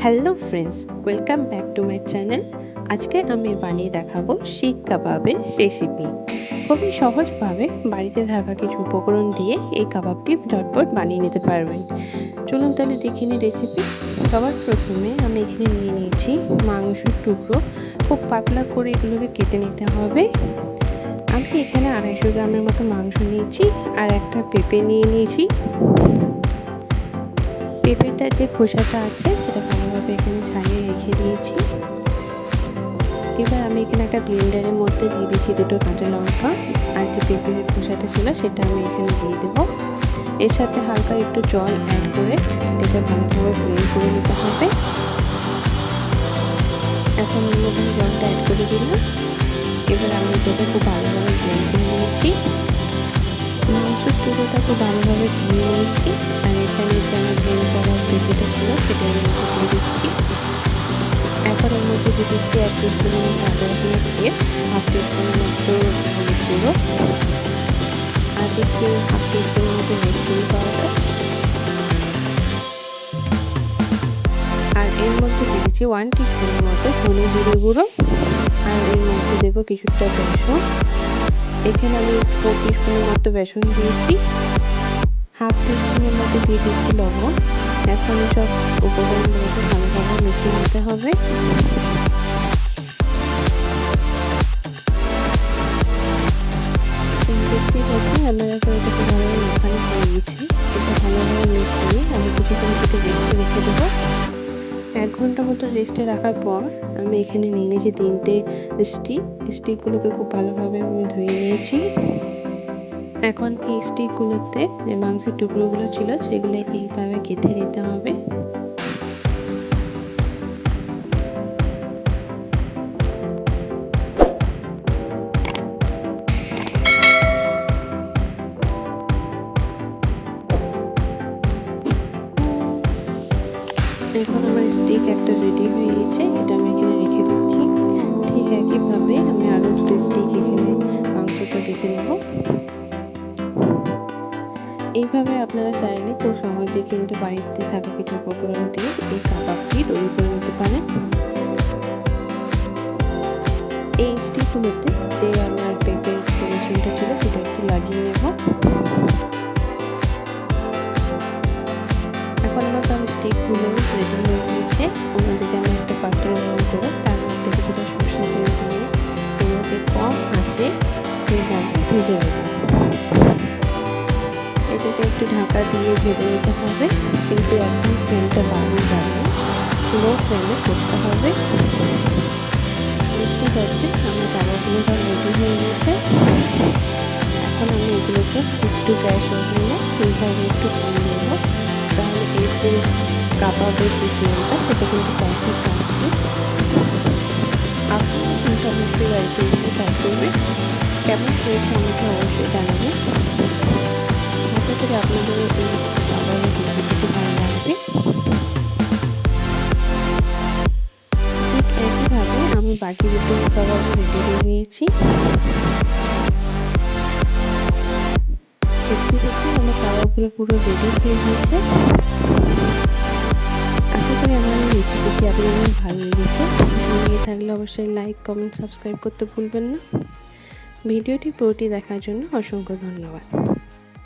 Hello friends, welcome back to my channel. আজকে আমি বানিয়ে দেখাবো শিক কাবাবের রেসিপি। খুবই সহজভাবে বাড়িতে থাকা কিছু উপকরণ দিয়ে এই কাবাবটি ঝটপট বানিয়ে নিতে পারবেন। চলুন তাহলে দেখে নিই রেসিপি। সবার প্রথমে আমি এখানে নিয়ে নিয়েছি মাংসের টুকরো। খুব পাতলা করে এগুলোকে কেটে নিতে হবে। আমি এখানে 250 গ্রামের মতো মাংস নিয়েছি আর একটা পেঁপে নিয়ে নিয়েছি। পেঁপেটার যে খোসাটা আছে সেটা ভালোভাবে এখানে ছাড়িয়ে রেখে দিয়েছি। এবার আমি এখানে একটা ব্লেন্ডারের মধ্যে দিয়ে দিয়েছি 2টো কাঁচা লঙ্কা আর যে পেঁপের খোসাটা ছিল সেটা আমি এখানে দিয়ে দেবো। এর সাথে হালকা একটু জল অ্যাড করে এটাকে ভালোভাবে ব্লেন্ড করে নিতে হবে। এখন এর মধ্যে জলটা অ্যাড করে দিলাম। এবার আমি এটাকে খুব ভালোভাবে ব্লেন্ড করে নিয়েছি। মাংসের টুকরোটা খুব ভালোভাবে ধুয়ে নিয়েছি আর এখানে যে আমার ব্লেন্ড করা পেঁপেটা ছিল সেটা আমি দিয়ে দিচ্ছি। এখন এর মধ্যে দিয়ে দিচ্ছি 1 টিস্পুনের মতো আদা রসুনের পেস্ট, 1/2 টিস্পুনের মতো হলুদ গুঁড়ো আর দিচ্ছি 1/2 টিস্পুনের মতো রেড চিলি পাউডার আর এর মধ্যে দিয়ে দিচ্ছি 1 টিস্পুনের মতো ধনে জিরে গুঁড়ো আর এর মধ্যে দেবো কিছুটা বেসন। এখানে আমি 4 টিস্পুনের মতো বেসন দিয়েছি, 1/2 টিস্পুনের মতো দিয়ে দিচ্ছি লবণ। এখন সব উপকরণগুলোকে ভালোভাবে মিশিয়ে নিতে হবে। দেখতেই পাচ্ছি আমার এখন এটাকে ভালোভাবে মাখানো হয়ে গেছে। এটা ভালোভাবে মিশিয়ে আমি কিছুক্ষণ থেকে রেস্টে রেখে দেবো। 1 ঘন্টা মতো রেস্টে রাখার পর আমি এখানে নিয়ে নিয়েছি 3টে স্টিকগুলোকে খুব ভালোভাবে আমি ধুয়ে নিয়েছি। এখন এই স্টিকগুলোতে যে মাংসের টুকরোগুলো ছিল সেগুলো এইভাবে গেঁথে নিতে হবে। এখন আমার স্টিক একটা রেডি হয়ে গেছে, এটা আমি এখানে রেখে দিচ্ছি। ঠিক একইভাবে আমি আরও 2টো স্টিক এখানে মাংসটা গেঁথে নেব। এইভাবে আপনারা চাইলে খুব সহজে কিন্তু বাড়িতে থাকা কিছু উপকরণ দিয়ে এই কাবাবটি তৈরি করে নিতে পারেন। এই স্টিকগুলোতে যে আমার পেঁপের মিশ্রণটা ছিল সেটা একটু লাগিয়ে নেব। এখন মতো আমি স্টিকগুলো রেডি হয়ে গিয়েছে। অন্যদিকে আমি একটা পাত্র গরম করে তার মধ্যে কিছুটা সরষের তেল দিয়ে এগুলোকে কম আঁচে এইভাবে ভেজে নেব। এটাকে একটু ঢাকা দিয়ে ভেজে নিতে হবে, কিন্তু এখন ফ্লেমটা বাড়ানো যাবে না, লো ফ্লেমে করতে হবে। দেখতে পাচ্ছি আমার কাবাবগুলো সব রেডি হয়ে গেছে। এখন আমি এগুলোকে একটু গ্যাস ওভেনে এইভাবে একটু কম দেবো, তাহলে এই যে কাবাবের যে তেলটা সেটা কিন্তু পারফেক্ট আসবে। আপনারা কিন্তু অবশ্যই বাড়িতে এগুলো ট্রাই করবেন। কেমন হয়েছে আমাকে অবশ্যই জানাবেন। আশা করি আপনাদের এই কাবাবের রেসিপিটি ভালো লাগবে। ঠিক একইভাবে আমি বাকি 2টো কাবাব রেডি করে নিয়েছি। দেখতে পাচ্ছি আমার কাবাবগুলো পুরো রেডি হয়ে গিয়েছে। আশা করি আমার এই রেসিপিটি আপনাদের ভালো লেগেছে। ভালো লেগে থাকলে অবশ্যই লাইক, কমেন্ট, সাবস্ক্রাইব করতে ভুলবেন না। ভিডিওটি পুরোটি দেখার জন্য অসংখ্য ধন্যবাদ।